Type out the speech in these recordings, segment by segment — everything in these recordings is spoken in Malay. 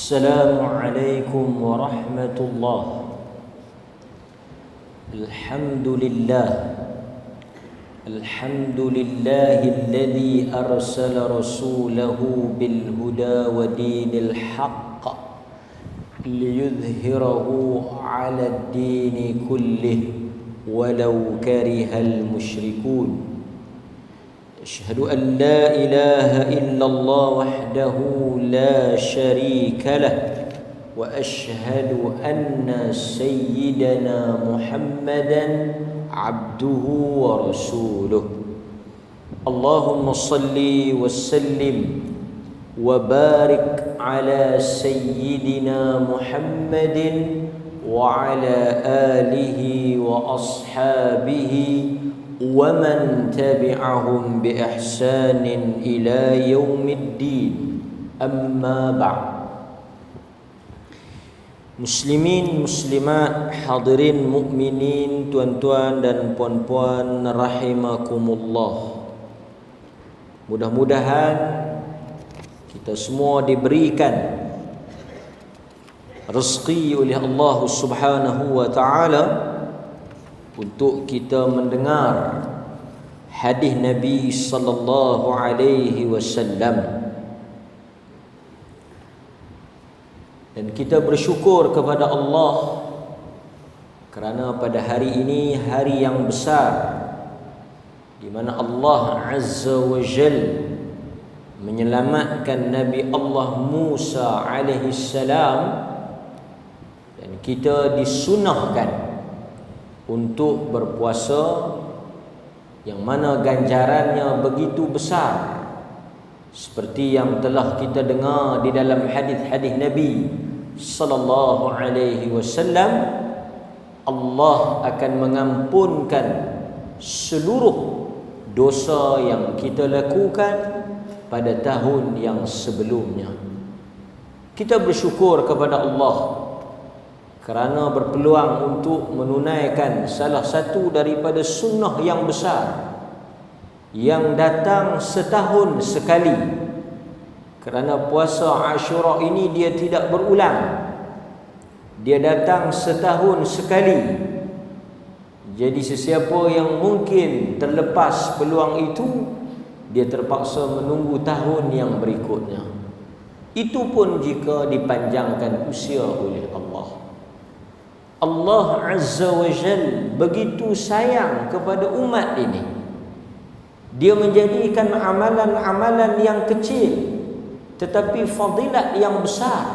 السلام عليكم ورحمة الله. الحمد لله الذي أرسل رسوله بالهدى ودين الحق ليظهره على الدين كله ولو كره المشركون. أشهد أن لا إله إلا الله وحده لا شريك له وأشهد أن سيدنا محمدا عبده ورسوله. اللهم صل وسلم وبارك على سيدنا محمد وعلى آله وأصحابه ومن تبعهم بإحسان إلى يوم الدين. أما بعد. Muslimin, muslimat, hadirin mukminin, tuan-tuan dan puan-puan rahimakumullah. Mudah-mudahan kita semua diberikan rezeki oleh Allah Subhanahu wa taala untuk kita mendengar hadis Nabi sallallahu alaihi wasallam. Dan kita bersyukur kepada Allah kerana pada hari ini hari yang besar di mana Allah Azza wa Jal menyelamatkan Nabi Allah Musa alaihi salam, dan kita disunahkan untuk berpuasa yang mana ganjarannya begitu besar, seperti yang telah kita dengar di dalam hadis-hadis Nabi sallallahu alaihi wasallam. Allah akan mengampunkan seluruh dosa yang kita lakukan pada tahun yang sebelumnya. Kita bersyukur kepada Allah kerana berpeluang untuk menunaikan salah satu daripada sunnah yang besar yang datang setahun sekali. Kerana puasa Ashura ini dia tidak berulang, dia datang setahun sekali. Jadi sesiapa yang mungkin terlepas peluang itu, dia terpaksa menunggu tahun yang berikutnya. Itu pun jika dipanjangkan usia oleh Allah. Allah Azza wa Jal begitu sayang kepada umat ini. Dia menjadikan amalan-amalan yang kecil tetapi fadilat yang besar,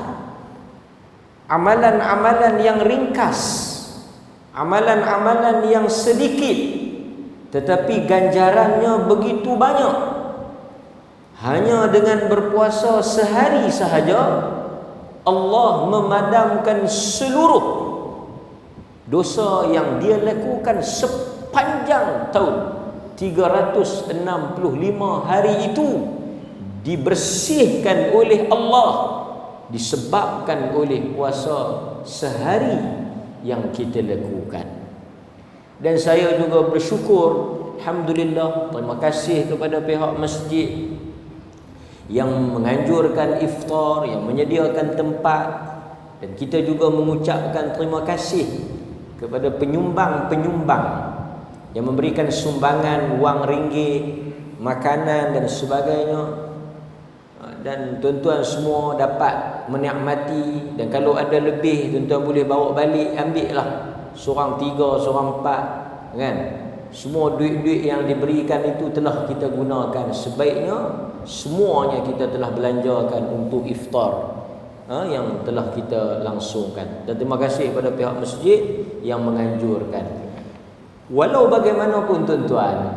amalan-amalan yang ringkas, amalan-amalan yang sedikit tetapi ganjarannya begitu banyak. Hanya dengan berpuasa sehari sahaja Allah memadamkan seluruh dosa yang dia lakukan sepanjang tahun. 365 hari itu dibersihkan oleh Allah disebabkan oleh puasa sehari yang kita lakukan. Dan saya juga bersyukur, alhamdulillah, terima kasih kepada pihak masjid yang menganjurkan iftar, yang menyediakan tempat, dan kita juga mengucapkan terima kasih kepada penyumbang-penyumbang yang memberikan sumbangan wang ringgit, makanan dan sebagainya. Dan tuan-tuan semua dapat menikmati, dan kalau ada lebih tuan-tuan boleh bawa balik, ambil lah, seorang 3, seorang 4, kan. Semua duit-duit yang diberikan itu telah kita gunakan. Sebaiknya semuanya kita telah belanjakan untuk iftar yang telah kita langsungkan. Dan terima kasih kepada pihak masjid yang menganjurkan. Walau bagaimanapun tuan-tuan,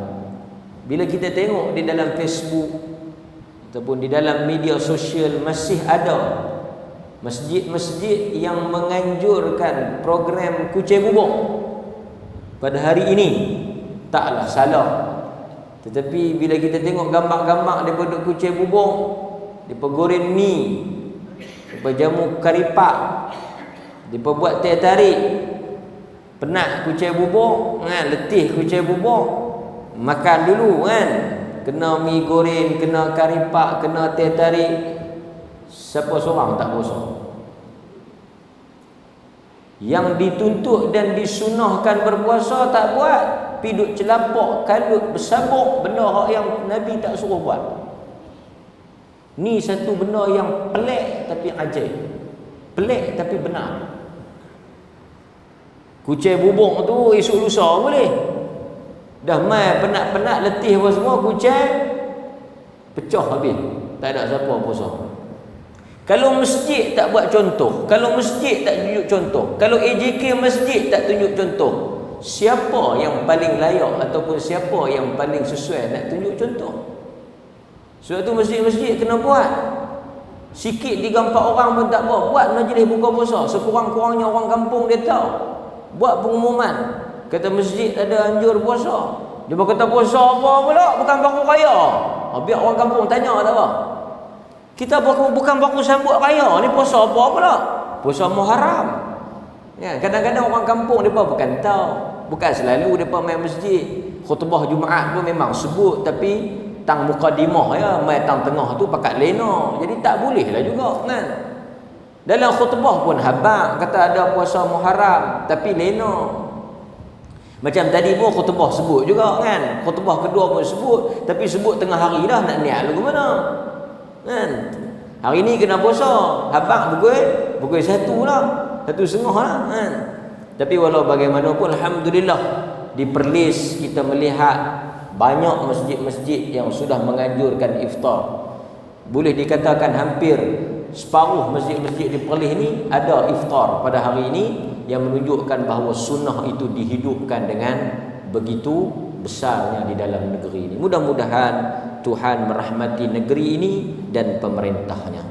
bila kita tengok di dalam Facebook ataupun di dalam media sosial, masih ada masjid-masjid yang menganjurkan program kucing bubur pada hari ini. Taklah salah. Tetapi bila kita tengok gambar-gambar daripada kucing bubur, depa goreng mi, depa jamu karipak, depa buat teh tarik, penat kucing bubur, letih kucing bubur, makan dulu kan. Kena mi goreng, kena karipak, kena teh tarik. siapa seorang tak puasa? Yang dituntut dan disunahkan berpuasa tak buat, piduk celapok, kalut, bersabuk, benda yang Nabi tak suruh buat. Ni satu benda yang pelik tapi ajaib. Pelik tapi benar. Kucing bubuk tu esok lusa boleh. Dah mai penat-penat letih apa semua, kucing pecah habis. Tak ada siapa puasa. Kalau masjid tak buat contoh, kalau masjid tak tunjuk contoh, kalau AJK masjid tak tunjuk contoh, siapa yang paling layak ataupun siapa yang paling sesuai nak tunjuk contoh? Sebab tu masjid-masjid kena buat. Sikit 3-4 orang pun tak buat majlis buka puasa. Sekurang-kurangnya orang kampung dia tahu. Buat pengumuman, kata masjid ada anjur puasa. Dia berkata puasa apa pula? Bukan baku raya. Biar orang kampung tanya tak apa. Kita bukan baku sambut raya, ni puasa apa pula? Puasa Muharram. Ya, kadang-kadang orang kampung depa bukan tahu, bukan selalu depa main masjid. Khutbah Jumaat tu memang sebut, tapi tang mukadimah ya, mai tang tengah tu pakat lena. Jadi tak boleh lah juga kan. Dalam khutbah pun habaq kata ada puasa Muharram, tapi lena. Macam tadi pun khutbah sebut juga kan. Khutbah kedua pun sebut, tapi sebut tengah hari dah, nak niat lu ke mana? Kan? Hari ni kena puasa, habaq pukul 1 lah, 1.30 lah kan. Tapi walau bagaimanapun alhamdulillah di Perlis kita melihat banyak masjid-masjid yang sudah menganjurkan iftar. Boleh dikatakan hampir separuh masjid-masjid di Perlis ni ada iftar pada hari ini, yang menunjukkan bahawa sunnah itu dihidupkan dengan begitu besarnya di dalam negeri ini. Mudah-mudahan Tuhan merahmati negeri ini dan pemerintahnya.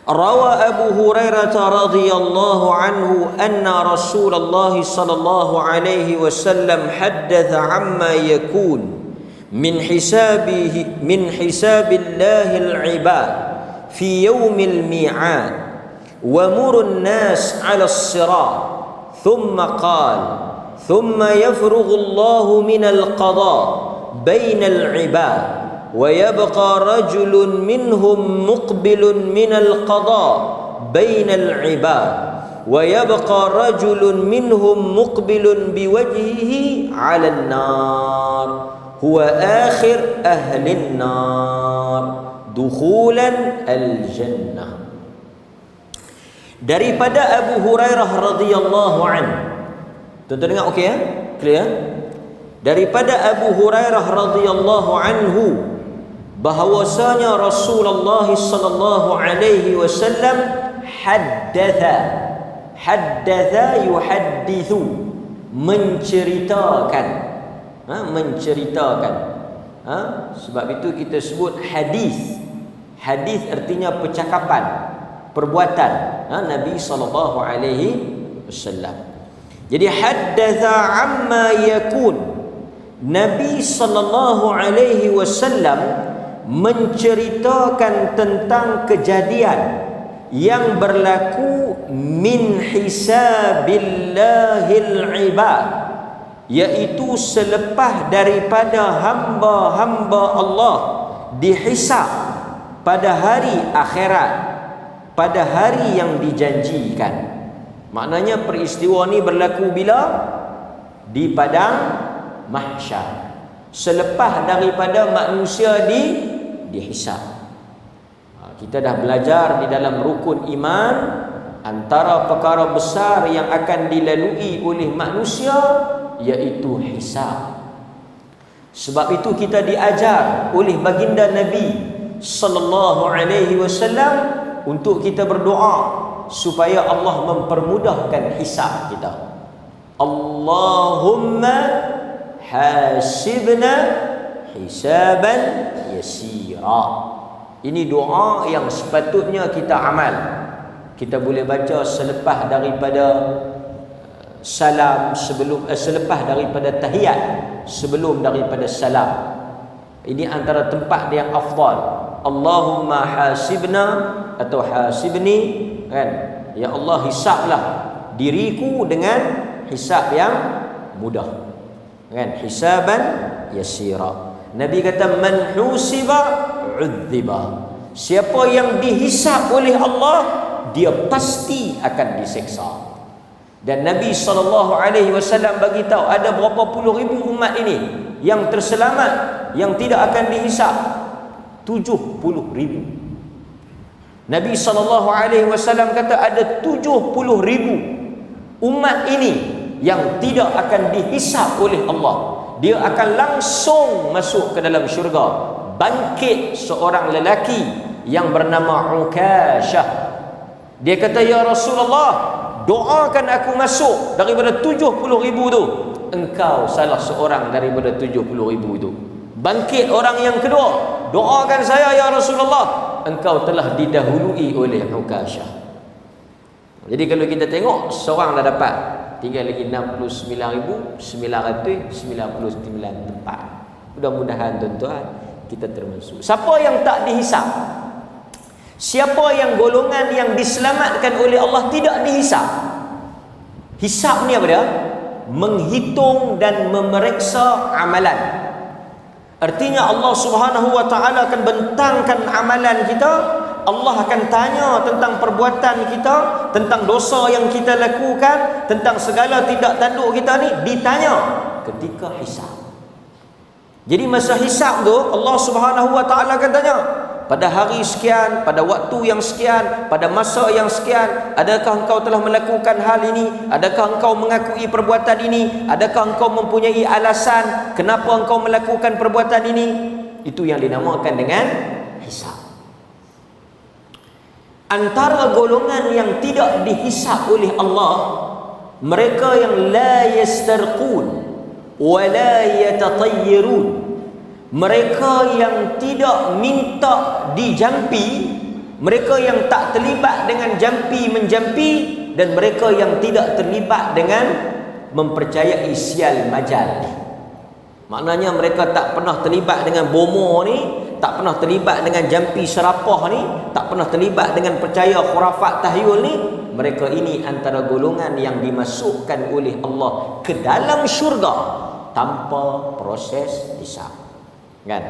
Rawa Abu Hurairah radhiyallahu anhu anna Rasulullah sallallahu alaihi wasallam haddatha amma yakun min hisabillahi al-ibad fi yawmil mi'ad wa murun nas 'ala as-sirat thumma qala ثم يفرغ الله من القضاء بين العباد ويبقى رجل منهم مقبل من القضاء بين العباد ويبقى رجل منهم مقبل بوجهه على النار هو آخر أهل النار دخولا الجنة. Daripada Abu Hurairah radhiyallahu anhu. Tuan-tuan dengar okey ya? Clear? Daripada Abu Hurairah radhiyallahu anhu bahawasanya Rasulullah sallallahu alaihi wasallam haddatha yuhaddithu, menceritakan. Menceritakan. Sebab itu kita sebut hadis. Hadis artinya percakapan, perbuatan Nabi sallallahu alaihi wasallam. Jadi haddatha amma yakun, Nabi sallallahu alaihi wasallam menceritakan tentang kejadian yang berlaku min hisabillahil ibad, iaitu selepas daripada hamba-hamba Allah dihisab pada hari akhirat, pada hari yang dijanjikan. Maknanya peristiwa ni berlaku bila? Di padang mahsyar, selepas daripada manusia dihisab. Kita dah belajar di dalam rukun iman, antara perkara besar yang akan dilalui oleh manusia iaitu hisab. Sebab itu kita diajar oleh baginda Nabi sallallahu alaihi wasallam untuk kita berdoa supaya Allah mempermudahkan hisab kita. Allahumma hasibna hisaban yasira. Ini doa yang sepatutnya kita amal. Kita boleh baca selepas daripada salam, selepas daripada tahiyat, sebelum daripada salam. Ini antara tempat yang afdal. Allahumma hasibna atau hasibni, kan? Ya Allah, hisablah diriku dengan hisab yang mudah, kan? Hisaban yasira. Nabi kata man husiba udziba, Siapa yang dihisab oleh Allah, dia pasti akan diseksa. Dan Nabi SAW bagi tahu ada berapa puluh ribu umat ini yang terselamat, yang tidak akan dihisab. 70 ribu. Nabi SAW kata ada 70 ribu umat ini yang tidak akan dihisab oleh Allah. Dia akan langsung masuk ke dalam syurga. Bangkit seorang lelaki yang bernama Ukashah. Dia kata, ya Rasulullah, doakan aku masuk daripada 70 ribu tu. Engkau salah seorang daripada 70 ribu itu. Bangkit orang yang kedua, doakan saya ya Rasulullah, engkau telah didahului oleh Ukashah. Jadi kalau kita tengok, seorang dah dapat, tinggal lagi 69,999 tempat. Mudah-mudahan tuan-tuan kita termasuk. Siapa yang tak dihisab? Siapa yang golongan yang diselamatkan oleh Allah tidak dihisab? Hisab ni apa dia? Menghitung dan memeriksa amalan. Artinya Allah Subhanahu wa taala akan bentangkan amalan kita. Allah akan tanya tentang perbuatan kita, tentang dosa yang kita lakukan, tentang segala tidak tanduk kita ni ditanya ketika hisab. Jadi masa hisab tu Allah Subhanahu wa taala akan tanya, pada hari sekian, pada waktu yang sekian, pada masa yang sekian, adakah engkau telah melakukan hal ini? Adakah engkau mengakui perbuatan ini? Adakah engkau mempunyai alasan kenapa engkau melakukan perbuatan ini? Itu yang dinamakan dengan hisab. Antara golongan yang tidak dihisab oleh Allah, mereka yang la yastarqun wa la yatatayyirun. Mereka yang tidak minta dijampi, mereka yang tak terlibat dengan jampi menjampi, dan mereka yang tidak terlibat dengan mempercayai sial majal. Maknanya mereka tak pernah terlibat dengan bomo ni, tak pernah terlibat dengan jampi serapah ni, tak pernah terlibat dengan percaya khurafat tahyul ni. Mereka ini antara golongan yang dimasukkan oleh Allah ke dalam syurga tanpa proses hisab. Kan?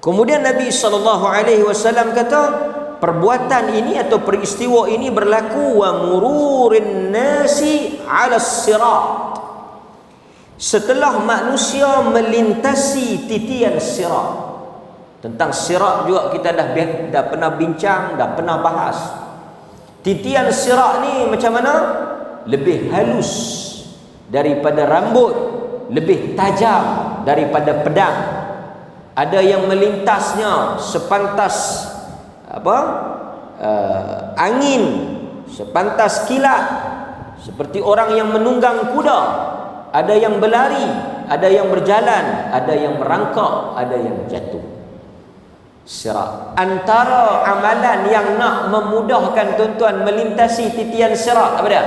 Kemudian Nabi SAW kata, perbuatan ini atau peristiwa ini berlaku wa mururin nasi ala sirat, setelah manusia melintasi titian sirat. Tentang sirat juga kita dah pernah bincang, dah pernah bahas. Titian sirat ni macam mana? Lebih halus daripada rambut, lebih tajam daripada pedang. Ada yang melintasnya sepantas angin, sepantas kilat, seperti orang yang menunggang kuda. Ada yang berlari, ada yang berjalan, ada yang merangkak, ada yang jatuh. Sirat. Antara amalan yang nak memudahkan tuan-tuan melintasi titian sirat apa dia?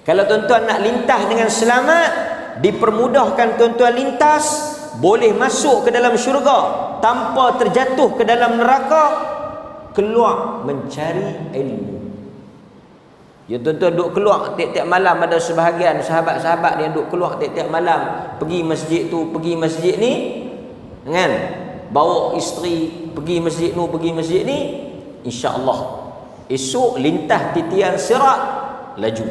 Kalau tuan-tuan nak lintas dengan selamat, dipermudahkan tuan-tuan lintas, boleh masuk ke dalam syurga tanpa terjatuh ke dalam neraka, keluar mencari ilmu. Ya tuan-tuan duduk keluar tiap-tiap malam, ada sebahagian sahabat-sahabat yang duduk keluar tiap-tiap malam, pergi masjid tu, pergi masjid ni, kan? Bawa isteri pergi masjid tu, pergi masjid ni, insya-Allah esok lintas titian sirat laju.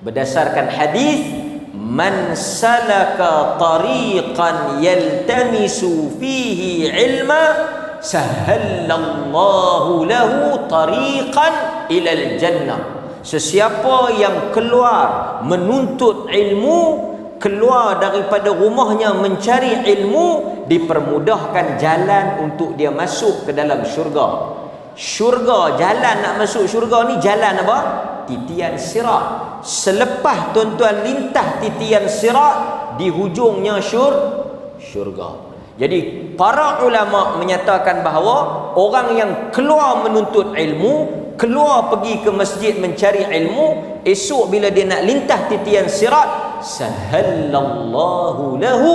Berdasarkan hadis, man salaka tariqan yaltamisu fihi ilma sahallallahu lahu tariqan ilal jannah. Sesiapa yang keluar menuntut ilmu, keluar daripada rumahnya mencari ilmu, dipermudahkan jalan untuk dia masuk ke dalam syurga. Syurga, jalan nak masuk syurga ni jalan apa? Titian sirat. Selepas tuan-tuan lintas titian sirat, di hujungnya syurga. Jadi para ulama menyatakan bahawa orang yang keluar menuntut ilmu, keluar pergi ke masjid mencari ilmu, esok bila dia nak lintas titian sirat, sahallallahu lahu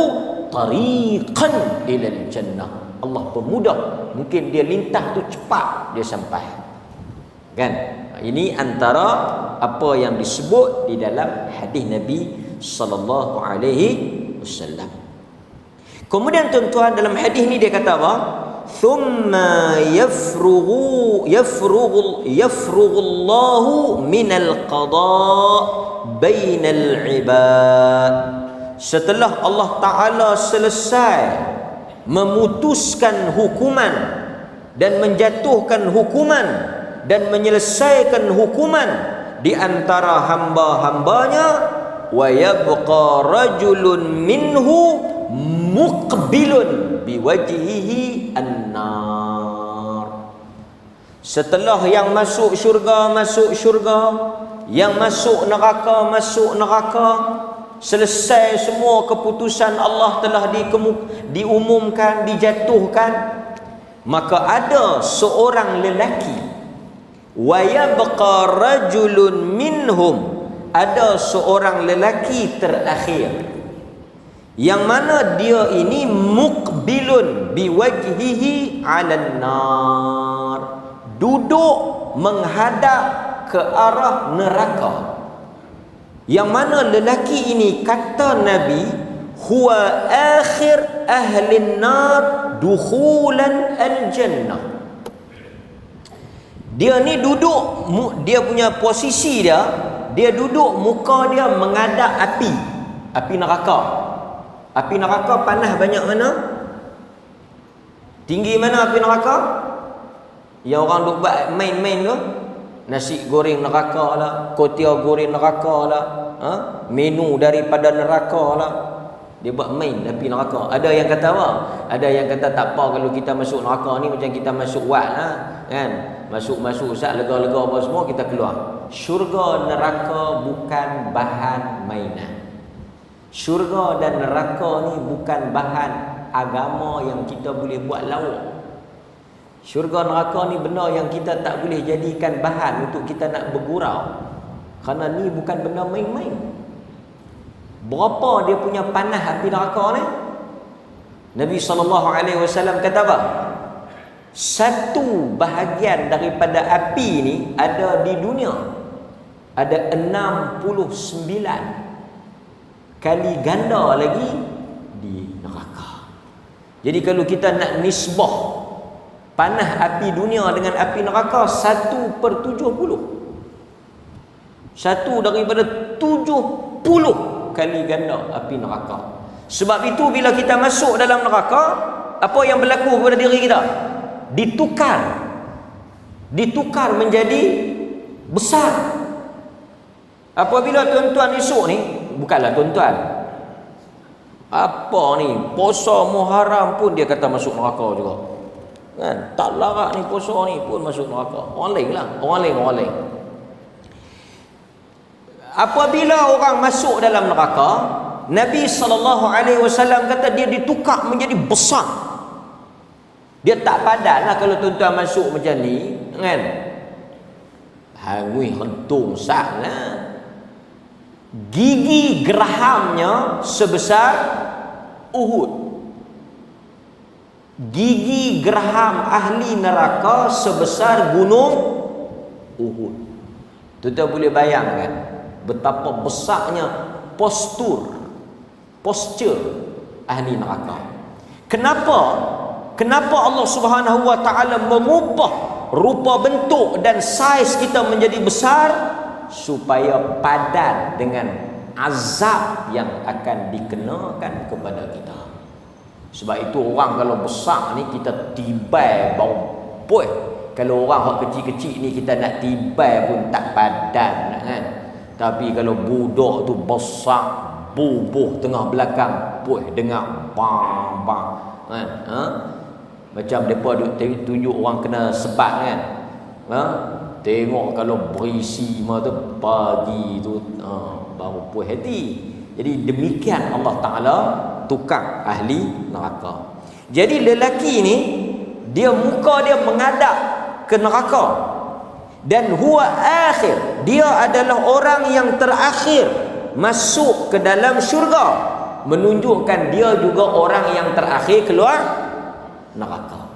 tariqan ilal jannah. Allah pemudah, mungkin dia lintas tu cepat dia sampai. Kan? Ini antara apa yang disebut di dalam hadis Nabi sallallahu alaihi wasallam. Kemudian tuan-tuan, dalam hadis ni dia kata apa? thumma yafrugullahu minal qada' bainal ibad. Setelah Allah Ta'ala selesai memutuskan hukuman dan menjatuhkan hukuman dan menyelesaikan hukuman di antara hamba-hambanya, wa yabqa rajulun minhu muqbilun biwajhihi an-nar. Setelah yang masuk syurga, yang masuk neraka, selesai semua keputusan Allah telah diumumkan, dijatuhkan, maka ada seorang lelaki, wa yabqa rajulun minhum, ada seorang lelaki terakhir yang mana dia ini muqbilun biwajhihi 'alan nar, duduk menghadap ke arah neraka. Yang mana lelaki ini, kata Nabi, huwa akhir ahli nar dukhulan al-jannah. Dia ni duduk, dia punya posisi dia duduk, muka dia menghadap api neraka. Api neraka panas banyak mana? Tinggi mana api neraka? Yang orang duk buat main-main tu, nasi goreng neraka lah, kutia goreng neraka lah, menu daripada neraka lah. Dia buat main api neraka. Ada yang kata apa? Ada yang kata tak apa kalau kita masuk neraka ni macam kita masuk wad lah, kan? Masuk sat lega-lega apa semua, kita keluar. Syurga neraka bukan bahan mainan. Syurga dan neraka ni bukan bahan agama yang kita boleh buat lawak. Syurga neraka ni benda yang kita tak boleh jadikan bahan untuk kita nak bergurau. Kerana ni bukan benda main-main. Berapa dia punya panas api neraka ni? Nabi SAW kata apa? Satu bahagian daripada api ni ada di dunia, ada 69 kali ganda lagi di neraka. Jadi kalau kita nak nisbah panas api dunia dengan api neraka 1/70, satu daripada 70 kali ganda api neraka. Sebab itu bila kita masuk dalam neraka, apa yang berlaku kepada diri kita? Ditukar menjadi besar. Apabila tuan-tuan esok ni, bukanlah tuan-tuan, apa ni, puasa Muharram pun dia kata masuk neraka juga, kan? Tak larat ni puasa ni pun masuk neraka. Orang lain. Apabila orang masuk dalam neraka, Nabi SAW kata dia ditukar menjadi besar. Dia tak padan lah kalau tuan-tuan masuk macam ni, kan? Hangui hentung sah lah. Gigi gerahamnya sebesar Uhud. Gigi geraham ahli neraka sebesar gunung Uhud. Tuan-tuan boleh bayangkan betapa besarnya postur ahli neraka. Kenapa Allah Subhanahu wa taala mengubah rupa bentuk dan saiz kita menjadi besar? Supaya padan dengan azab yang akan dikenakan kepada kita. Sebab itu orang kalau besar ni kita tibai bau puih. Kalau orang hak kecil-kecil ni kita nak tibai pun tak padan, kan? Tapi kalau budak tu besar, bubuh tengah belakang, puih dengar bang bang, kan? Macam depa tunjuk orang kena sebat, kan? Tengok kalau berisi tu pagi tu baru puas hati. Jadi demikian Allah Ta'ala tukar ahli neraka. Jadi lelaki ni, dia muka dia menghadap ke neraka, dan huwa akhir, dia adalah orang yang terakhir masuk ke dalam syurga, menunjukkan dia juga orang yang terakhir keluar neraka.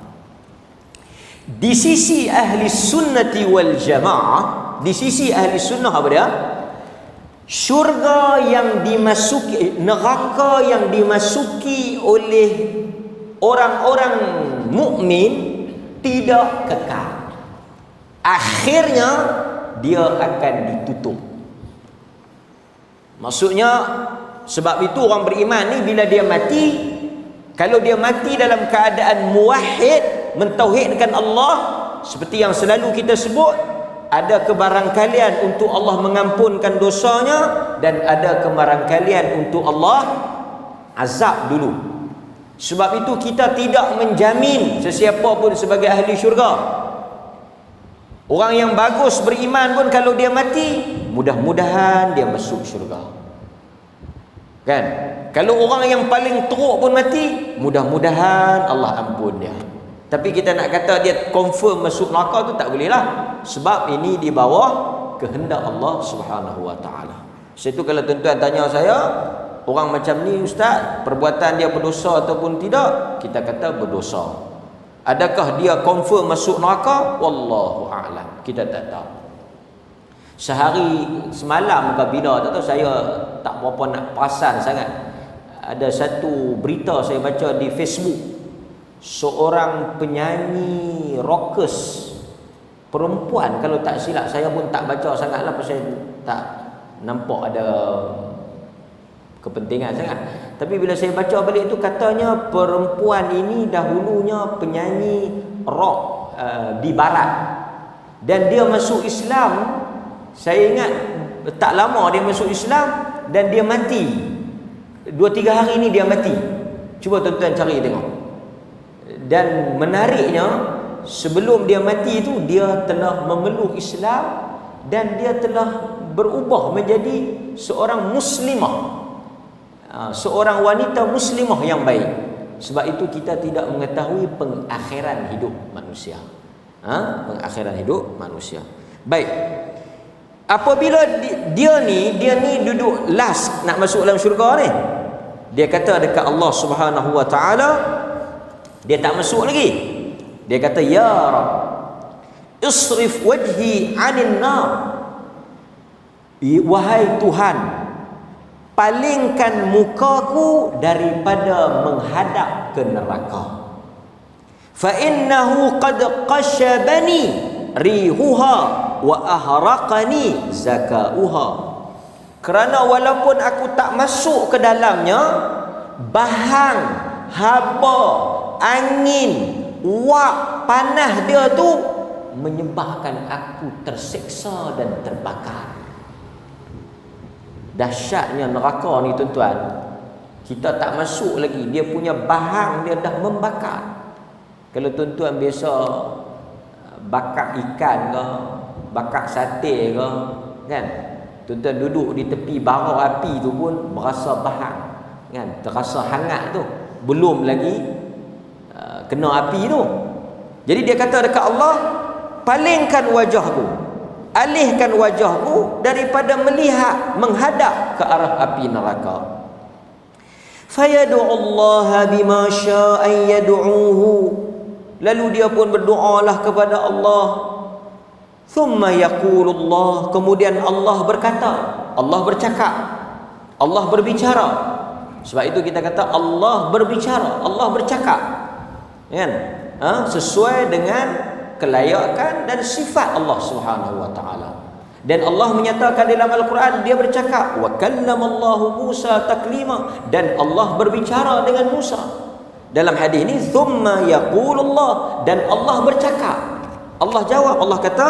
Di sisi ahli sunnati wal jamaah, di sisi ahli sunnah apa dia? Syurga yang dimasuki, neraka yang dimasuki oleh orang-orang mukmin tidak kekal. Akhirnya dia akan ditutup. Maksudnya sebab itu orang beriman ni bila dia mati, kalau dia mati dalam keadaan muwahhid, mentauhidkan Allah, seperti yang selalu kita sebut, ada kebarangkalian untuk Allah mengampunkan dosanya dan ada kebarangkalian untuk Allah azab dulu. Sebab itu kita tidak menjamin sesiapa pun sebagai ahli syurga. Orang yang bagus beriman pun kalau dia mati, mudah-mudahan dia masuk syurga. Kan? Kalau orang yang paling teruk pun mati, mudah-mudahan Allah ampun dia. Tapi kita nak kata dia confirm masuk neraka tu tak boleh lah. Sebab ini di bawah kehendak Allah Subhanahu wa taala. Sebab itu kalau tuan-tuan tanya saya, orang macam ni ustaz, perbuatan dia berdosa ataupun tidak? Kita kata berdosa. Adakah dia confirm masuk neraka? Wallahu a'lam. Kita tak tahu. Sehari semalam ke bila tak tahu, saya tak berapa nak perasan sangat. Ada satu berita saya baca di Facebook. Seorang penyanyi rockers perempuan, kalau tak silap, saya pun tak baca sangatlah pasal saya tak nampak ada kepentingan sangat. Tapi bila saya baca balik itu, katanya perempuan ini dahulunya penyanyi rock di barat, dan dia masuk Islam. Saya ingat tak lama dia masuk Islam dan dia mati. 2-3 hari ini dia mati. Cuba tuan-tuan cari tengok. Dan menariknya, sebelum dia mati itu dia telah memeluk Islam dan dia telah berubah menjadi seorang muslimah, seorang wanita muslimah yang baik. Sebab itu kita tidak mengetahui pengakhiran hidup manusia. Pengakhiran hidup manusia. Baik. Apabila dia ni duduk last nak masuk dalam syurga ni, dia kata dekat Allah Subhanahu wa taala, dia tak masuk lagi. Dia kata, ya Rabb, isrif wajhi 'anil nar. Wahai Tuhan, palingkan mukaku daripada menghadap ke neraka. Fa innahu qad qashabani rihuha wa ahraqani zakauha. Kerana walaupun aku tak masuk ke dalamnya, bahang, haba, angin, wak, panas dia tu menyebabkan aku terseksa dan terbakar. Dahsyatnya neraka ni tuan-tuan. Kita tak masuk lagi, dia punya bahang dia dah membakar. Kalau tuan-tuan biasa bakar ikan ke, bakar sate ke, kan, tuan-tuan duduk di tepi bara api tu pun berasa bahang, kan, terasa hangat tu, belum lagi kena api tu. Jadi dia kata dekat Allah, palingkan wajahku, alihkan wajahku daripada melihat, menghadap ke arah api neraka. Fayad'u Allah bima syaa yad'uhu. Lalu dia pun berdoalah kepada Allah. Thumma yaqulullah, kemudian Allah berkata, Allah bercakap, Allah berbicara. Sebab itu kita kata Allah berbicara, Allah bercakap, kan? Sesuai dengan kelayakan dan sifat Allah Subhanahu wa taala. Dan Allah menyatakan dalam Al-Quran, dia bercakap, wa kallamallahu Musa taklima, dan Allah berbicara dengan Musa. Dalam hadis ini, thumma yaqulullah, dan Allah bercakap. Allah jawab, Allah kata,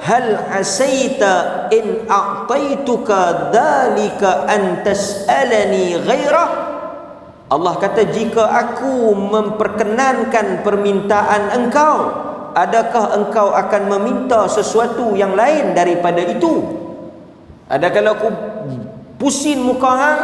hal asaita in a'taituka dhalika an tas'alani ghairah. Allah kata, jika aku memperkenankan permintaan engkau, adakah engkau akan meminta sesuatu yang lain daripada itu? Ada kalau aku pusing muka hang,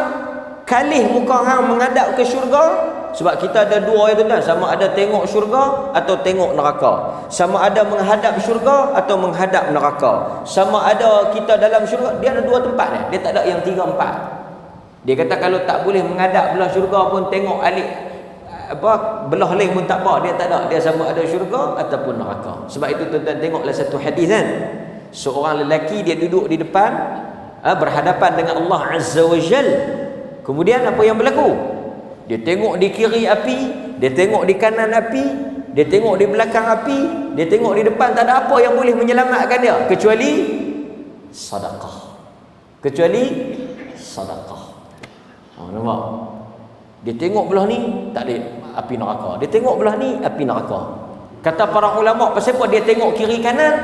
kalih muka hang menghadap ke syurga. Sebab kita ada dua itu kan, sama ada tengok syurga atau tengok neraka, sama ada menghadap syurga atau menghadap neraka, sama ada kita dalam syurga. Dia ada dua tempat dia tak ada yang 3-4. Dia kata kalau tak boleh menghadap belah syurga pun tengok alik belah lain pun tak apa, dia tak ada, dia sama ada syurga ataupun neraka. Sebab itu tuan-tuan tengoklah satu hadis kan, seorang lelaki dia duduk di depan berhadapan dengan Allah Azza wa Jal. Kemudian apa yang berlaku? Dia tengok di kiri api, Dia tengok di kanan api, dia tengok di belakang api, dia tengok di depan, tak ada apa yang boleh menyelamatkan dia kecuali sedekah. Kecuali sedekah. Nampak? Dia tengok belah ni, tak ada api neraka. Dia tengok belah ni, api neraka. Kata para ulama, pasal apa dia tengok kiri kanan?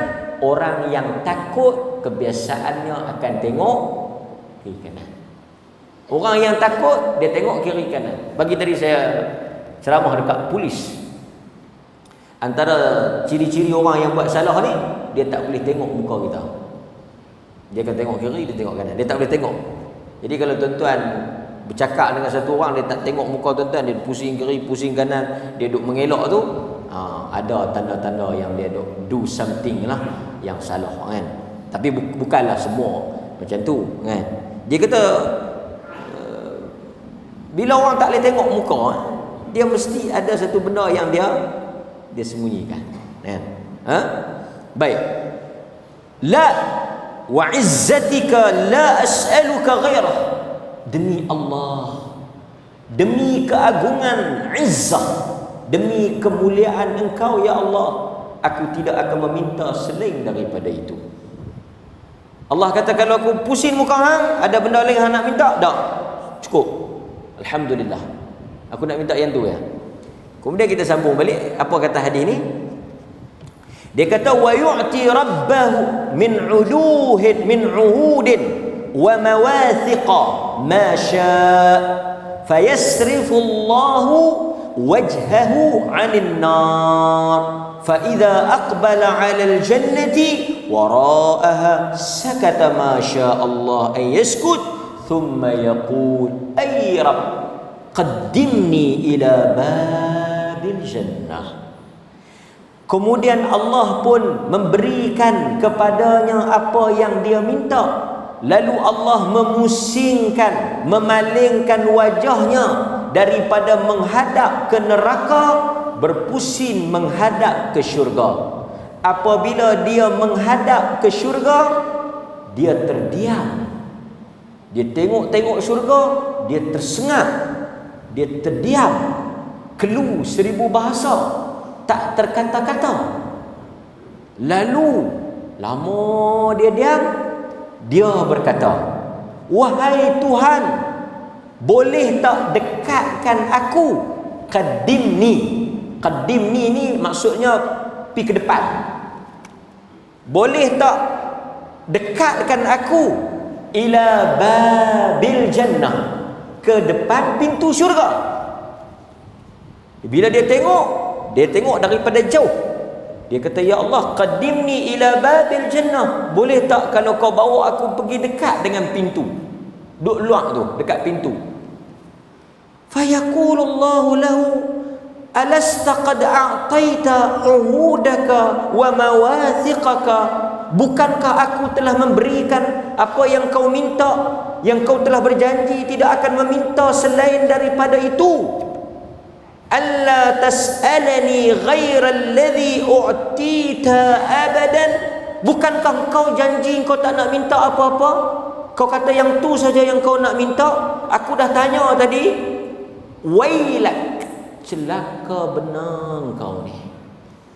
Orang yang takut kebiasaannya akan tengok kiri kanan. Orang yang takut, dia tengok kiri kanan. Bagi tadi saya ceramah dekat polis. Antara ciri-ciri orang yang buat salah ni, dia tak boleh tengok muka kita. Dia akan tengok kiri, dia tengok kanan. Dia tak boleh tengok. Jadi kalau tuan-tuan bercakap dengan satu orang, dia tak tengok muka tuan-tuan, dia pusing kiri, pusing kanan, dia duk mengelak tu, ada tanda-tanda yang dia duk do something lah yang salah kan. Tapi bukanlah semua macam tu kan. Dia kata bila orang tak boleh tengok muka, dia mesti ada satu benda yang dia sembunyikan kan. Baik. La wa izzatika la as'aluka ghairah. Demi Allah, demi keagungan izzah, demi kemuliaan Engkau ya Allah, aku tidak akan meminta selain daripada itu. Allah kata, kalau aku pusing muka hang, ada benda lain hang nak minta? Tak, cukup, alhamdulillah, aku nak minta yang tu ya. Kemudian kita sambung balik apa kata hadis ni. Dia kata wa yu'ti rabbahu min uhudin wa mawathiqa ma syaa fayasrifu Allahu wajhahu 'anil nar fa idza aqbala 'alal jannati wara'aha sakata ma syaa Allah ay yaskut thumma yaqul ay rabb qaddimni ila babil jannah. Kemudian Allah pun memberikan kepadanya apa yang dia minta. Lalu Allah memusingkan, memalingkan wajahnya daripada menghadap ke neraka, berpusing menghadap ke syurga. Apabila dia menghadap ke syurga, dia terdiam. Dia tengok-tengok syurga, dia tersengat, dia terdiam, kelu 1000 bahasa, tak terkata-kata. Lalu lama dia diam, dia berkata, wahai Tuhan, boleh tak dekatkan aku? Qaddimni. Qaddimni ni maksudnya pi ke depan. Boleh tak dekatkan aku ila babil jannah, ke depan pintu syurga. Bila dia tengok daripada jauh. Dia kata, ya Allah, qaddimni ila babil jannah. Boleh tak kalau kau bawa aku pergi dekat dengan pintu, duk luak tu, dekat pintu. Fayaqulullahu lahu alasta qad a'taita uhudaka wa mawathiqaka. Bukankah aku telah memberikan apa yang kau minta, yang kau telah berjanji tidak akan meminta selain daripada itu? Alla tas'alani ghaira alladhi u'tita abadan. Bukankah kau janji kau tak nak minta apa-apa? Kau kata yang tu saja yang kau nak minta. Aku dah tanya tadi. Wailak, celaka benar kau ni.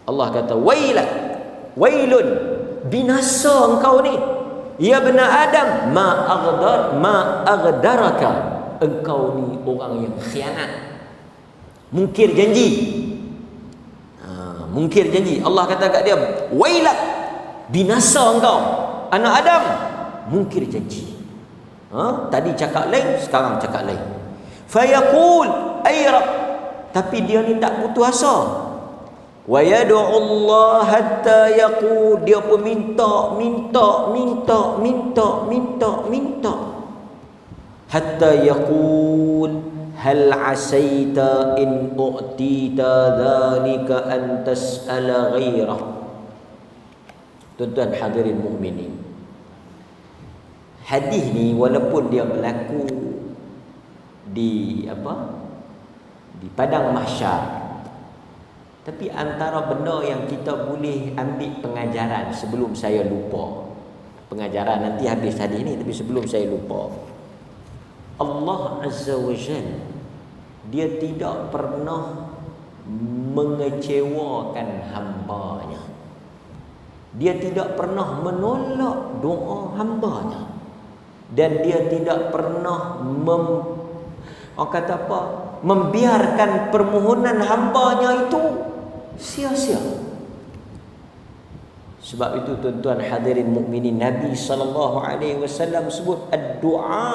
Allah kata wailak, wailun, binasa engkau ni. Ya bena Adam, ma aghdaraka. Engkau ni orang yang khianat, mungkir janji. Mungkir janji. Allah kata kat dia, wailak, binasa engkau anak Adam, mungkir janji. Tadi cakap lain, sekarang cakap lain. Fayaqul ay rabb, tapi dia ni tak putus asa. Wa yad'u Allah hatta yaqul, dia pun minta hatta yaqul hal asaita in u'tita dhalika an tas'ala ghairah. Tuan-tuan hadirin mukminin, hadis ni walaupun dia berlaku di padang mahsyar, tapi antara benda yang kita boleh ambil pengajaran sebelum saya lupa. Pengajaran nanti habis hadis ni, tapi sebelum saya lupa, Allah Azza wa Jalla, dia tidak pernah mengecewakan hambanya. Dia tidak pernah menolak doa hambanya, dan dia tidak pernah membiarkan permohonan hambanya itu sia-sia. Sebab itu tuan-tuan hadirin mukminin, Nabi SAW sebut ad-du'a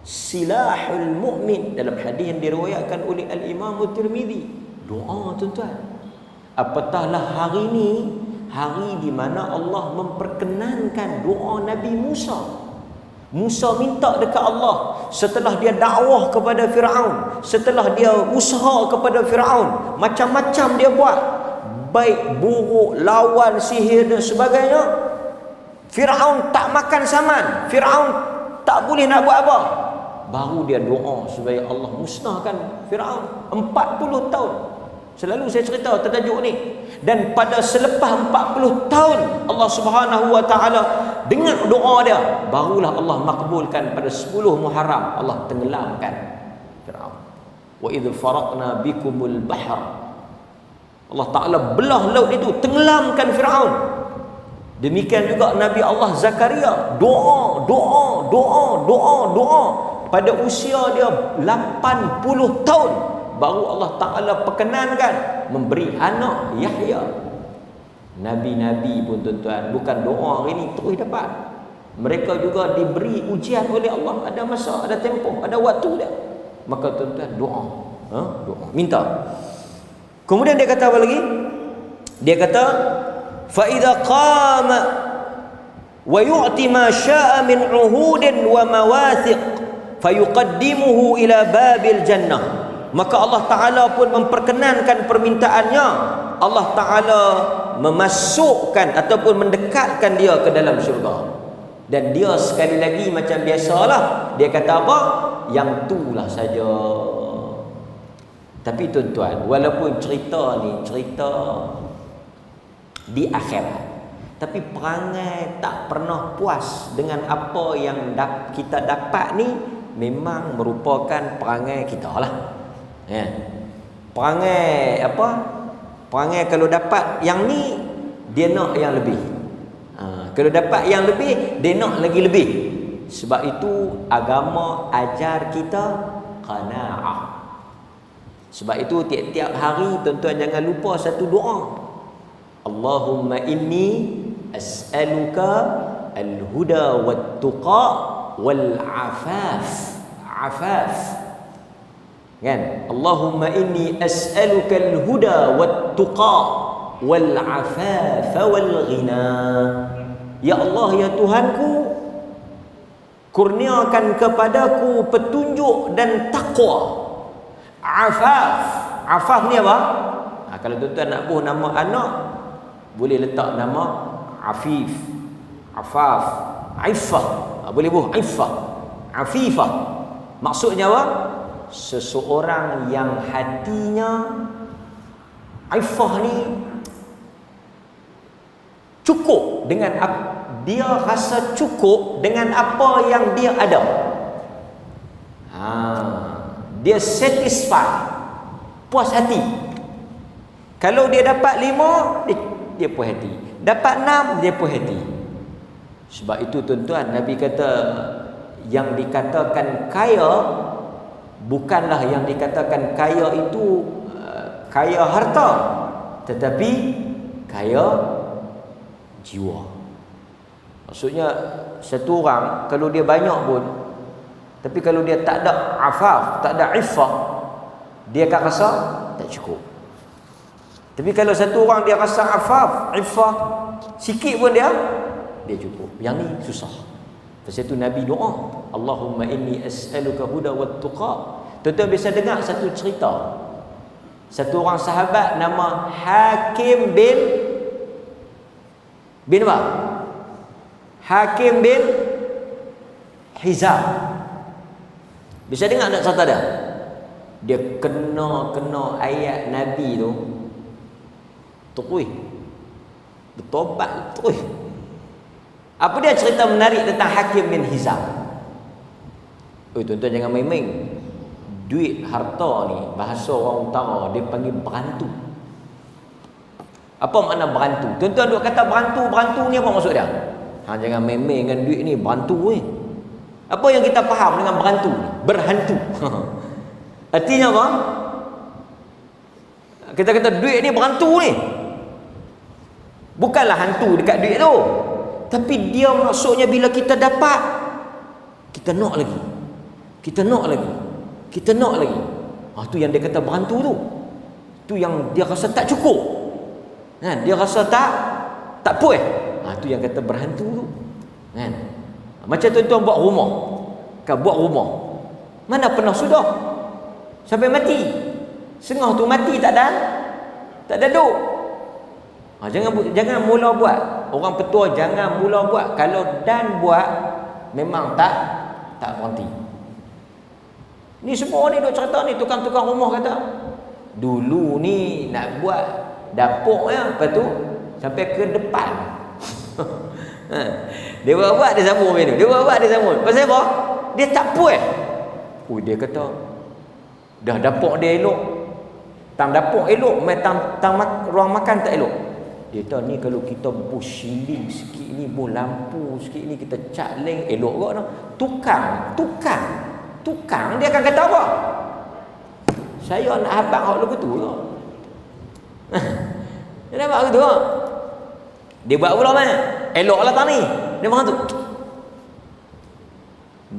silahul mu'min dalam hadis yang diriwayatkan oleh al-Imam Tirmizi. Doa tuan-tuan, apatahlah hari ini, hari di mana Allah memperkenankan doa Nabi Musa. Musa minta dekat Allah setelah dia dakwah kepada Firaun, setelah dia usaha kepada Firaun, macam-macam dia buat, baik buruk, lawan, sihir dan sebagainya. Firaun tak makan saman, Firaun tak boleh nak buat apa. Baru dia doa supaya Allah musnahkan Firaun 40 tahun. Selalu saya cerita tajuk ni. Dan pada selepas 40 tahun Allah Subhanahu wa taala dengar doa dia, barulah Allah makbulkan pada 10 Muharram Allah tenggelamkan Firaun. Wa idh faraqna bikumul bahr, Allah Taala belah laut itu, tenggelamkan Firaun. Demikian juga Nabi Allah Zakaria, doa pada usia dia 80 tahun baru Allah Ta'ala perkenankan memberi anak Yahya. Nabi-nabi pun tuan-tuan, bukan doa hari ni terus dapat. Mereka juga diberi ujian oleh Allah, ada masa, ada tempoh, ada waktu dia. Maka tuan-tuan doa, doa, minta. Kemudian dia kata apa lagi? Dia kata fa idza qama wa yu'ti ma syaa min 'uhudin wa mawathiq fayuqaddimuhu ila babil jannah. Maka Allah Ta'ala pun memperkenankan permintaannya. Allah Ta'ala memasukkan ataupun mendekatkan dia ke dalam syurga. Dan dia sekali lagi macam biasalah, dia kata apa? Yang itulah saja. Tapi tuan-tuan, walaupun cerita ni cerita di akhirat, tapi perangai tak pernah puas dengan apa yang kita dapat ni memang merupakan perangai kita lah. Ya. Perangai apa? Perangai kalau dapat yang ni, dia nak yang lebih. Kalau dapat yang lebih, dia nak lagi lebih. Sebab itu agama ajar kita qanaah. Sebab itu tiap-tiap hari tuan-tuan jangan lupa satu doa. Allahumma inni as'aluka al-huda wat-tuqa wal-afaf. Afaf. Kan? Allahumma inni as'aluka al-huda wat-tuqa wal-afaf wal-ghina. Ya Allah, ya Tuhanku, kurniakan kepadaku petunjuk dan takwa. Afaf. Afaf ni apa? Kalau tuan-tuan nak buh nama anak, boleh letak nama Afif, Afaf, Iffah. Boleh buh Iffah, Afifah. Maksudnya apa? Seseorang yang hatinya Iffah ni cukup dengan dia rasa cukup dengan apa yang dia ada. Dia satisfied, puas hati. Kalau dia dapat 5, dia puas hati. Dapat 6, dia puas hati. Sebab itu tuan-tuan, Nabi kata yang dikatakan kaya bukanlah yang dikatakan kaya itu kaya harta, tetapi kaya jiwa. Maksudnya satu orang kalau dia banyak pun, tapi kalau dia tak ada afaf, tak ada iffah, dia akan rasa tak cukup. Tapi kalau satu orang dia rasa afaf, iffah, sikit pun dia cukup. Yang ni susah. Sebab itu Nabi doa, Allahumma inni as'aluka huda wat tuqa. Tuan-tuan biasa dengar satu cerita. Satu orang sahabat nama Hakim bin apa? Hakim bin Hizam. Bisa dengar tak cerita dia? Dia kena ayat Nabi tu terus bertobat terus. Apa dia cerita menarik tentang Hakim bin Hizam? Tuan-tuan jangan main-main. Duit, harta ni, bahasa orang utara dia panggil berantu. Apa makna berantu? Tuan-tuan duk kata berantu ni apa maksud dia? Jangan main-main dengan duit ni, berantu ni. Apa yang kita faham dengan berantu ni? Berhantu. Artinya apa? Kita kata duit ni berantu ni. Bukanlah hantu dekat duit tu. Tapi dia maksudnya bila kita dapat, kita nak lagi. Kita nak lagi. Kita nak lagi. Tu yang dia kata berantu tu. Tu yang dia rasa tak cukup. Dia rasa tak puas. Tu yang kata berhantu tu. Macam tuan-tuan buat rumah. Buat rumah. Mana pernah sudah sampai mati. Setengah tu mati tak ada duk. Jangan mula buat. Orang petua jangan mula buat. Kalau dan buat, memang tak berhenti. Ni semua ni duk cerita ni, tukang-tukang rumah kata dulu ni nak buat dapur ya, lepas tu sampai ke depan. Dia buat dia sambung macam tu. Dia buat dia sambung. Pasal apa? Dia tak puas. Dia kata dah dapur dia elok, tang dapur elok, ruang makan tak elok. Dia kata ni kalau kita buh siling sikit ni, buh lampu sikit ni, kita cat leng elok kot no. Tukang dia akan kata apa? Saya nak habang hak lagu tu ke? Dia nak buat gitu ke? Dia buat pula mana? Eloklah tang ni. Dia macam tu.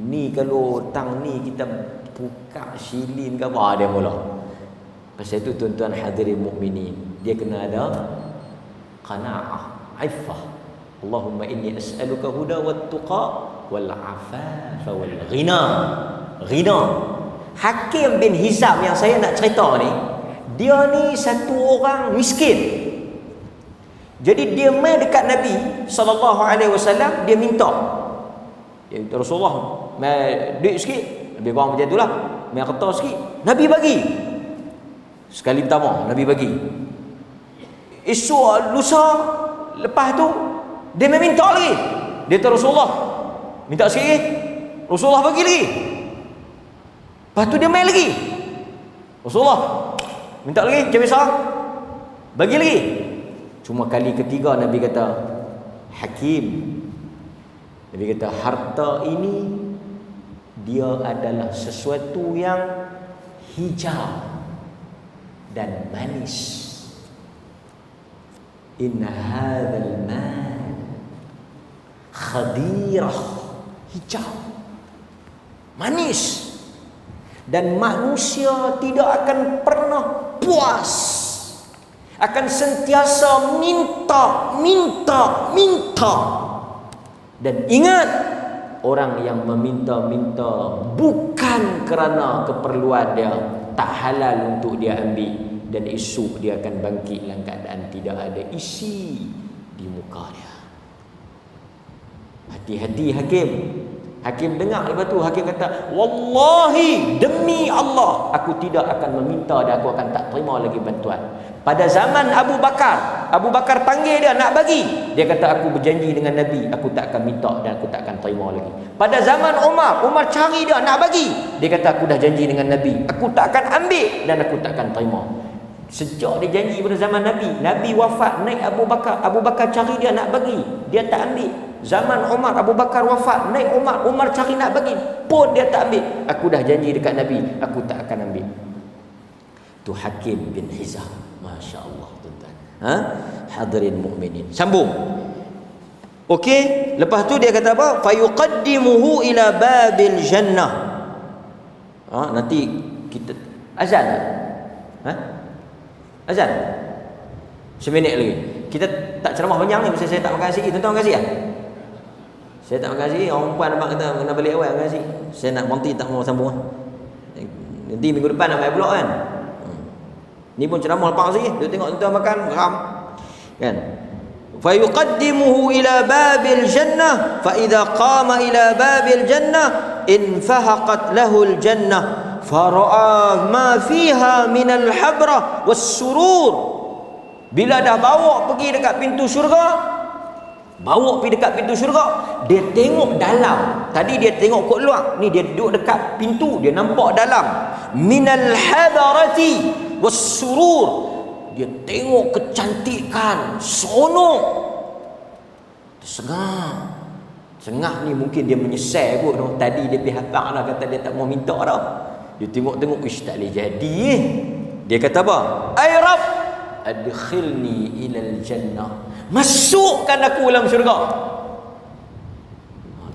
Ni kalau tang ni kita buka silin ke apa dia mula. Pasal itu tuan-tuan hadirin mukminin, dia kena ada qanaah, iffah. Allahumma inni as'aluka huda wat tuqa wal afafa wal ghina. Hakim bin Hizam yang saya nak cerita ni, dia ni satu orang miskin. Jadi dia mai dekat Nabi sallallahu alaihi wasallam, dia minta. Dia kata Rasulullah, mai duit sikit, lebih kurang macam itulah. Mai harta sikit, Nabi bagi. Sekali pertama Nabi bagi. Esok lusa lepas tu dia mai minta lagi. Dia kata Rasulullah, minta sikit. Rasulullah bagi lagi. Lepas tu dia main lagi. Rasulullah minta lagi macam biasa, bagi lagi. Cuma kali ketiga Nabi kata, Hakim, Nabi kata harta ini dia adalah sesuatu yang hijau dan manis. Inna hadzal mal khadirah, hijau, manis. Dan manusia tidak akan pernah puas, akan sentiasa minta. Dan ingat, orang yang meminta-minta bukan kerana keperluan dia, tak halal untuk dia ambil. Dan esok dia akan bangkit dalam keadaan tidak ada isi di muka dia. Hati-hati Hakim. Hakim dengar lepas tu, Hakim kata, wallahi, demi Allah, aku tidak akan meminta dan aku akan tak terima lagi bantuan. Pada zaman Abu Bakar panggil dia nak bagi, dia kata aku berjanji dengan Nabi, aku tak akan minta dan aku tak akan terima lagi. Pada zaman Umar cari dia nak bagi, dia kata aku dah janji dengan Nabi, aku tak akan ambil dan aku tak akan terima. Sejak dia janji pada zaman Nabi wafat, naik Abu Bakar cari dia nak bagi, dia tak ambil. Zaman Umar, Abu Bakar wafat, naik Umar cari nak bagi, pun dia tak ambil. Aku dah janji dekat Nabi, aku tak akan ambil. Tu Hakim bin Hizam. Masya Allah tuan-tuan. Hadirin mukminin. Sambung. Okey, lepas tu dia kata apa? Fayuqaddimuhu ila babil jannah. Nanti kita azan. Azan. Seminit lagi. Kita tak ceramah panjang ni, pasal saya tak makan nasi. Tuan-tuan makan nasi ah? Saya tak makan nasi. Orang perempuan nampak kata kena balik awal makan nasi. Saya nak berhenti, tak mau sambung. Nanti minggu depan nak main pula kan. Ni pun ceramah lepas lagi. Dia tengok tuan-tuan makan geram. Kan? Fa yuqaddimuhu ila babil jannah fa idza qama ila babil jannah infahaqat lahu al jannah fara'a ma fiha min al habra was surur. Bila dah bawa pergi dekat pintu syurga, Bawa pergi dekat pintu syurga, dia tengok dalam. Tadi dia tengok kat luar, ni dia duduk dekat pintu, dia nampak dalam. Minal hadarati was surur. Dia tengok kecantikan, seronok. Sengah ni mungkin dia menyesal kot. Tadi dia pergi hafal dah, kata dia tak mau minta dah. Dia tengok-tengok, ish, tak boleh jadi. Dia kata apa? Ay Rabb, adkhilni ilal jannah. Masukkan aku dalam syurga.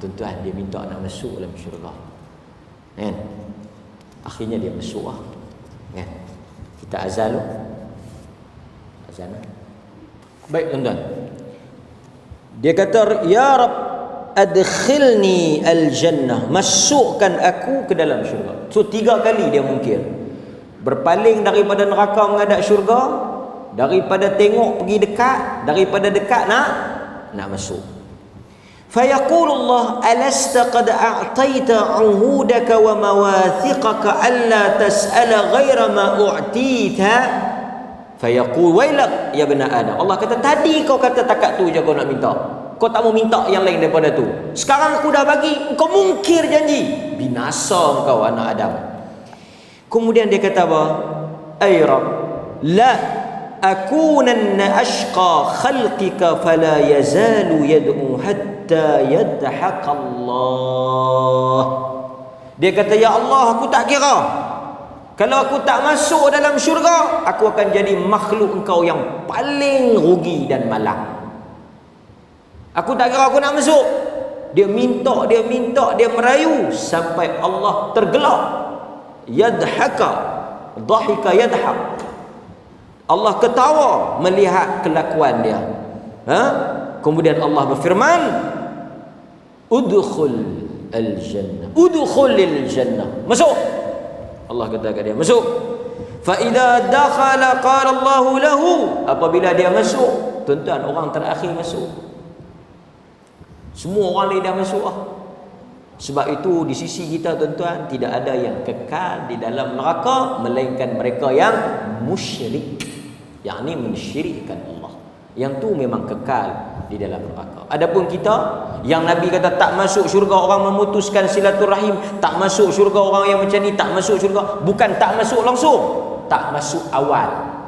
Tuan-tuan, dia minta nak masuk dalam syurga. Kan? Akhirnya dia masuk lah. Kan? Kita azan dulu. Azan lah. Baik tuan-tuan. Dia kata, Ya Rabb, adkhilni al-jannah. Masukkan aku ke dalam syurga. So 3 kali dia mungkir. Berpaling daripada neraka menghadap syurga, daripada tengok pergi dekat, daripada dekat nak masuk. Fayaqulullah alasta qad a'taita 'uhudaka wa mawathiqaka alla tas'ala ghaira ma u'tita. Fayaqul wailak ya bani adam. Allah kata, tadi kau kata takat tu je kau nak minta. Kau tak mau minta yang lain daripada tu. Sekarang aku dah bagi, kau mungkir janji. Binasa kau anak Adam. Kemudian dia kata apa? Ay Rabb, la akunanna ashqa khalqika fala yazalu yad'u hatta yadhaq Allah. Dia kata, ya Allah, aku tak kira. Kalau aku tak masuk dalam syurga, aku akan jadi makhluk engkau yang paling rugi dan malang. Aku tak kira aku nak masuk. Dia minta, dia merayu sampai Allah tergelak. Yadhaka, dhahika yadhak. Allah ketawa melihat kelakuan dia. Kemudian Allah berfirman, udkhul al-jannah. Udkhulil jannah. Masuk. Allah kata kat dia, masuk. Fa idza dakhala qala Allah lahu. Apabila dia masuk, tuan-tuan, orang terakhir masuk. Semua orang lain dah masuk lah. Sebab itu di sisi kita, tuan-tuan, tidak ada yang kekal di dalam neraka melainkan mereka yang musyrik, yakni mensyirikkan Allah. Yang tu memang kekal di dalam neraka. Adapun kita, yang Nabi kata tak masuk syurga orang memutuskan silaturahim, tak masuk syurga orang yang macam ni, tak masuk syurga, bukan tak masuk langsung, tak masuk awal.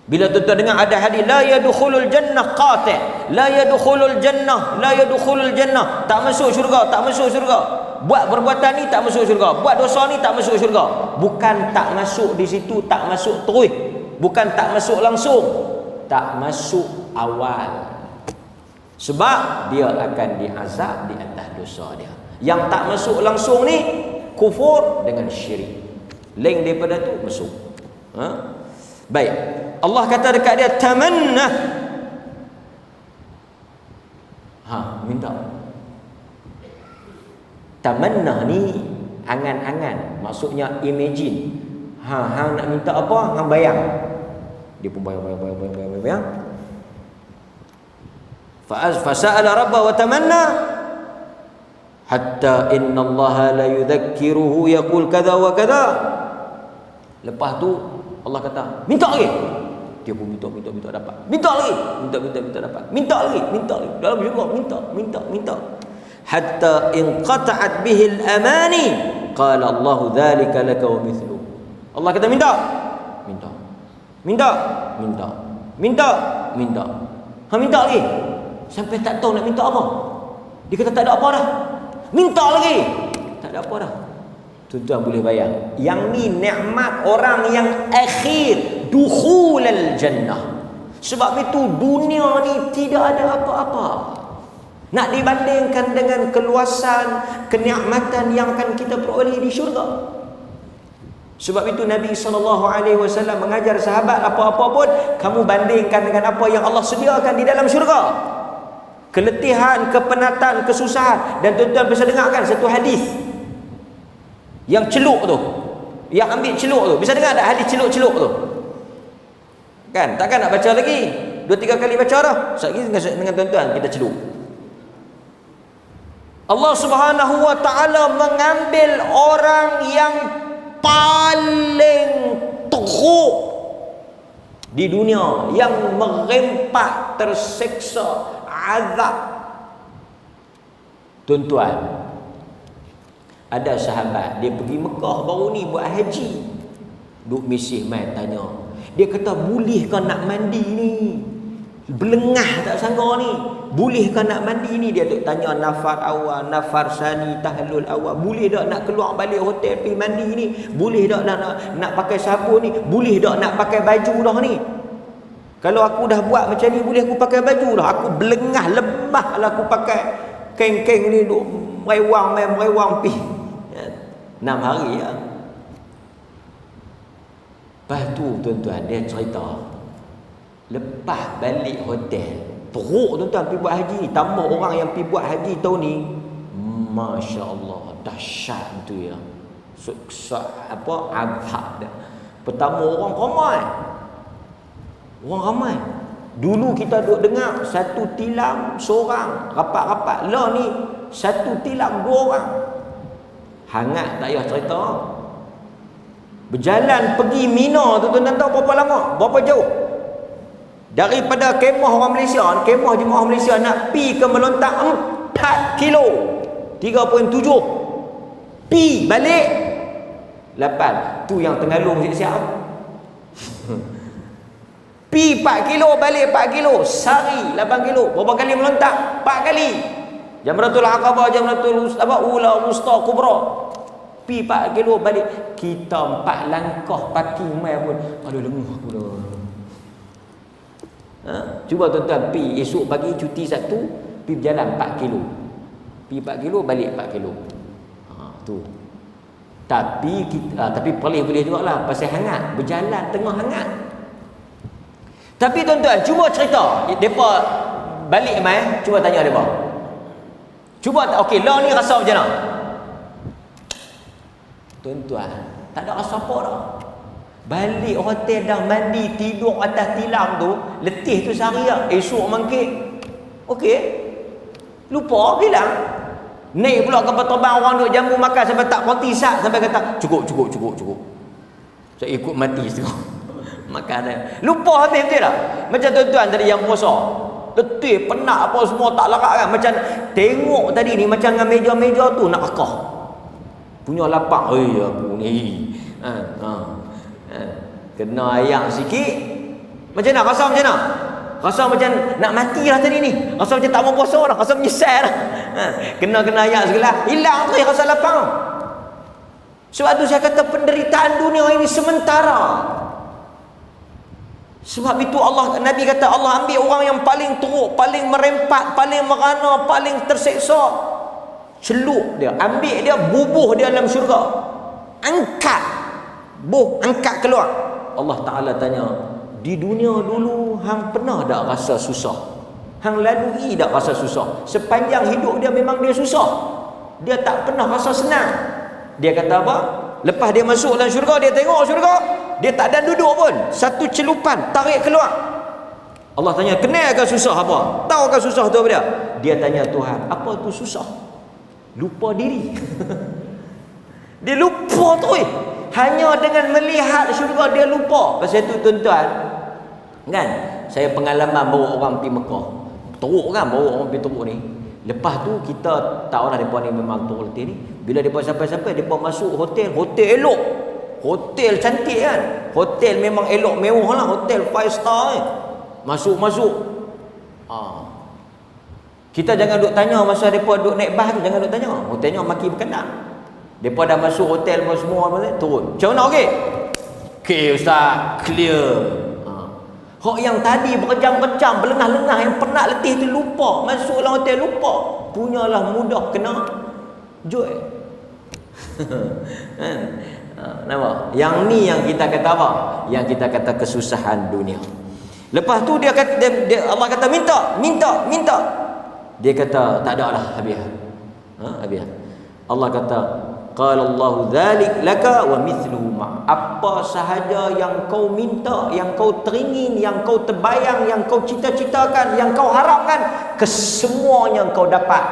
Bila tuan-tuan dengar ada hadis la yadkhulul jannah qati', la yadkhulul jannah, la yadkhulul jannah, tak masuk syurga, tak masuk syurga, buat perbuatan ni tak masuk syurga, buat dosa ni tak masuk syurga. Bukan tak masuk di situ, tak masuk terus, bukan tak masuk langsung, tak masuk awal. Sebab dia akan diazab di atas dosa dia. Yang tak masuk langsung ni kufur dengan syirik. Lain daripada tu masuk. Baik. Allah kata dekat dia, tamanna. Minta. Tamanna ni angan-angan, maksudnya imagine. Hang nak minta apa, hang bayang. Dia pun bayang. Fasa'ala rabbahu wa tamanna hatta inna Allah la yudhakkiruhu yaqul kadha wa kadha. Lepas tu Allah kata, minta lagi. Dia pun minta dapat. Minta lagi. Minta dapat. Minta lagi. Dalam syurga minta. Hatta in qata'at bihi al-amani qala Allah dzalika laka wa mithlu. Allah kata minta. Minta lagi. Sampai tak tahu nak minta apa. Dia kata tak ada apa dah. Minta lagi. Tak ada apa dah. Tuan-tuan boleh bayang. Yang ni nikmat orang yang akhir, dukhulal jannah. Sebab itu dunia ni tidak ada apa-apa. Nak dibandingkan dengan keluasan, kenikmatan yang akan kita peroleh di syurga. Sebab itu Nabi SAW mengajar sahabat, apa-apa pun kamu bandingkan dengan apa yang Allah sediakan di dalam syurga. Keletihan, kepenatan, kesusahan. Dan tuan-tuan bisa dengarkan satu hadis yang celuk tu, yang ambil celuk tu. Bisa dengar tak hadis celuk-celuk tu? Kan? Takkan nak baca lagi 2-3 kali baca dah. Sekali dengan tuan-tuan kita celuk. Allah Subhanahu wa ta'ala mengambil orang yang paling teruk di dunia, yang merempat, terseksa, azab. Tuan-tuan, ada sahabat dia pergi Mekah baru ni buat haji. Duk misih mai tanya. Dia kata, boleh ke nak mandi ni? Belengah tak sangka ni. Boleh ke nak mandi ni? Dia duk tanya nafar awal, nafar sani, tahlul awal. Boleh tak nak keluar balik hotel pergi mandi ni? Boleh tak nak pakai sabun ni? Boleh tak nak pakai baju dah ni? Kalau aku dah buat macam ni, boleh aku pakai baju dah? Aku belengah, lemah lah aku pakai keng-keng ni duk merewang pi. 6 hari ya. Lepas tu tuan-tuan, dia cerita lepas balik hotel teruk tuan-tuan pergi buat haji ni. Tambah orang yang pergi buat haji tahun ni, Masya Allah, dahsyat tu ya. Abhak dah. Pertama orang ramai. Dulu kita duk dengar satu tilam seorang rapat-rapat. Lah ni satu tilam 2 orang. Hangat tak payah cerita. Berjalan pergi Mina tu tuan-tuan tahu berapa lama? Berapa jauh? Daripada kemah orang Malaysia, kemah jemaah Malaysia nak pi ke Melontak 4 kilo 3.7. Pi balik 8. Tu yang Tengalung siap-siap. Pi 4 kilo balik 4 kilo, sehari 8 kilo. Berapa kali melontak? 4 kali. Jamratul Aqabah, Jamratul Ula, Wusta, Kubra. Pi 4 kilo balik. Kita 4 langkah pati mai pun aduh lenguh aku dah. Cuba tuan-tuan pi esok pagi cuti Sabtu, pi berjalan 4 kilo. Pi 4 kilo balik 4 kilo. Tu. Tapi boleh jugalah pasal hangat, berjalan tengah hangat. Tapi tuan-tuan cuba cerita depa balik mai, cuba tanya depa. Cuba okey, lah ni rasa macam mana? Tuan-tuan, tak ada rasa apa dah. Balik hotel dah mandi, tidur atas tilam tu, letih tu sehari dah. Esok mangkit. Okey. Lupa hilang. Naik pula kapal terbang, orang duk jamu makan sampai tak konti sat, sampai kata cukup. Saya ikut mati setengah. Makan dah. Lupa habis betul tak? Macam tuan-tuan tadi yang puasa. Letih, penat apa semua tak larat kan. Macam tengok tadi ni macam dengan meja-meja tu nak akah. Punya lapang. Aku ni. Kena ayam sikit. Macam nak rasa macam mana? Rasa macam nak mati lah tadi ni. Rasa macam tak mau puasa dah. Rasa menyesal dah. Kena ayam segala. Hilang tu rasa lapang. Sebab tu saya kata penderitaan dunia ini sementara. Sebab itu Nabi kata Allah ambil orang yang paling teruk, paling merempat, paling merana, paling terseksa, celup dia, ambil dia, bubuh dia dalam syurga, angkat keluar. Allah Ta'ala tanya, di dunia dulu hang pernah tak rasa susah? Hang lalui tak rasa susah? Sepanjang hidup dia memang dia susah, dia tak pernah rasa senang. Dia kata apa? Lepas dia masuk dalam syurga, dia tengok syurga, dia tak ada duduk pun, satu celupan tarik keluar. Allah tanya, kenal ke susah apa? Tahu ke susah tu apa dia? Dia tanya Tuhan, apa tu susah? Lupa diri. Dia lupa tu. Hanya dengan melihat syurga dia lupa. Pasal tu tuan-tuan, kan, saya pengalaman bawa orang pergi Mekah. Teruk kan bawa orang pergi teruk ni. Lepas tu kita tahulah mereka ni memang teruk letih ni. Bila mereka sampai-sampai, mereka masuk hotel elok. Hotel cantik kan. Hotel memang elok, mewah lah. Hotel 5 star kan. Masuk. Kita jangan duk tanya masa mereka duk naik bas tu. Jangan duk tanya. Hotelnya maki berkenaan. Mereka dah masuk hotel semua turun. Macam mana okey? Okey Ustaz, clear. Hak yang tadi berjam-jam berlengah-lengah, yang penat letih tu lupa. Masuk dalam hotel lupa. Punyalah mudah kena joy. Nampak? Yang ni yang kita kata apa? Yang kita kata kesusahan dunia. Lepas tu dia kata, Allah kata minta. Dia kata tak ada lah, habis. Habis. Allah kata qala Allahu dzalik laka wa mithluhu ma. Apa sahaja yang kau minta, yang kau teringin, yang kau terbayang, yang kau cita-citakan, yang kau harapkan, kesemuanya kau dapat.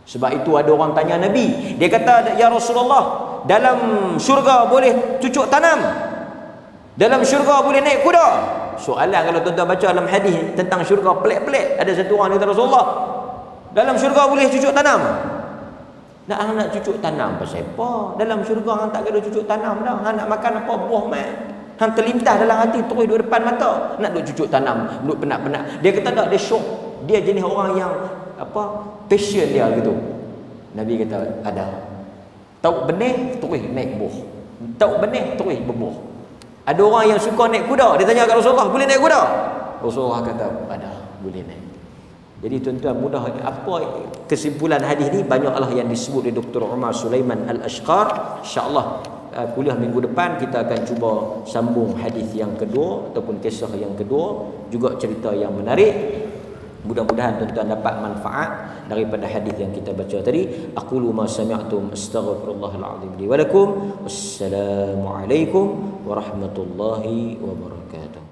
Sebab itu ada orang tanya Nabi, dia kata, ya Rasulullah, dalam syurga boleh cucuk tanam, dalam syurga boleh naik kuda, Soalan kalau tuan-tuan baca dalam hadis tentang syurga pelik-pelik. Ada satu orang kata Rasulullah, dalam syurga boleh cucuk tanam. Nak cucuk tanam pasal apa? Dalam syurga hang tak ada cucuk tanam dah. Hang nak makan apa buah mat. Hang terlintas dalam hati terus duduk depan mata. Nak duk cucuk tanam, duk penat-penat. Dia kata tak, dia syok. Dia jenis orang yang passion dia gitu. Nabi kata ada. Tahu benih terus naik buah. Tahu benih terus berbuah. Ada orang yang suka naik kuda. Dia tanya kat Rasulullah, boleh naik kuda? Rasulullah kata ada, boleh naik. Jadi tuan-tuan, mudah apa kesimpulan hadis ni? Banyaklah yang disebut oleh Dr. Umar Sulaiman Al-Ashqar. InsyaAllah kuliah minggu depan kita akan cuba sambung hadis yang kedua ataupun kisah yang kedua, juga cerita yang menarik. Mudah-mudahan tuan-tuan dapat manfaat daripada hadis yang kita baca tadi. Aqulu ma sami'tum astaghfirullahal azim li wa lakum. Wassalamualaikum warahmatullahi wabarakatuh.